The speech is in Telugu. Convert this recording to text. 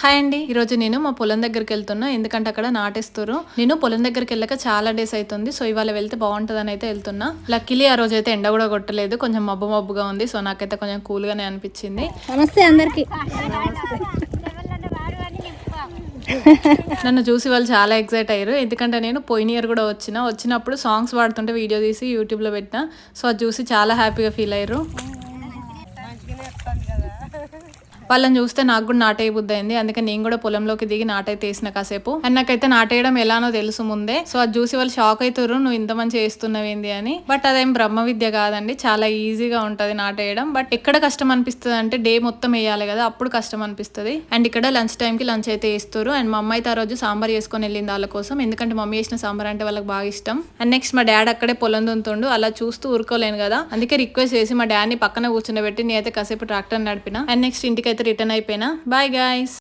హాయ్ అండి, ఈరోజు నేను మా పొలం దగ్గరికి వెళ్తున్నా. ఎందుకంటే అక్కడ నాటేస్తారు. నేను పొలం దగ్గరికి వెళ్ళక చాలా డేస్ అవుతుంది. సో ఇవాళ వెళ్తే బాగుంటుందని అయితే వెళ్తున్నా. లక్కీలీ ఆ రోజు అయితే ఎండ కూడా కొట్టలేదు, కొంచెం మబ్బు మబ్బుగా ఉంది. సో నాకైతే కొంచెం కూల్ గానే అనిపించింది. నమస్తే అందరికి. నన్ను చూసి వాళ్ళు చాలా ఎక్సైట్ అయ్యారు. ఎందుకంటే నేను పోయిన ఇయర్ కూడా వచ్చినప్పుడు సాంగ్స్ పాడుతుంటే వీడియో తీసి యూట్యూబ్ లో పెట్టిన. సో అది చూసి చాలా హ్యాపీగా ఫీల్ అయ్యారు. వాళ్ళని చూస్తే నాకు కూడా నాటేయ బుద్ధి అయింది. అందుకే నేను కూడా పొలంలోకి దిగి నాటైతే వేసిన కాసేపు. అండ్ నాకైతే నాటేయడం ఎలానో తెలుసు ముందే. సో అది చూసి వాళ్ళు షాక్ అవుతారు, నువ్వు ఇంత మంచి వేస్తున్నావేంది అని. బట్ అదేం బ్రహ్మ విద్య కాదండి, చాలా ఈజీగా ఉంటది నాటేయడం. బట్ ఎక్కడ కష్టం అనిపిస్తుంది అంటే డే మొత్తం వేయాలి కదా, అప్పుడు కష్టం అనిపిస్తుంది. అండ్ ఇక్కడ లంచ్ టైం కి లంచ్ అయితే వేస్తారు. అండ్ మా అమ్మ అయితే ఆ రోజు సాంబార్ చేసుకొని వెళ్ళింది వాళ్ళ కోసం, ఎందుకంటే మమ్మీ చేసిన సాంబార్ అంటే వాళ్ళకి బాగా ఇష్టం. అండ్ నెక్స్ట్ మా డాడీ అక్కడే పొలం దున్తుండు. అలా చూస్తూ ఊరుకోలేను కదా, అందుకే రిక్వెస్ట్ చేసి మా డాడీని పక్కన కూర్చుండబెట్టి నేనైతే కాసేపు ట్రాక్టర్ నడిపిన. అండ్ నెక్స్ట్ ఇంటికి రిటర్న్ అయిపోయినా. Bye guys.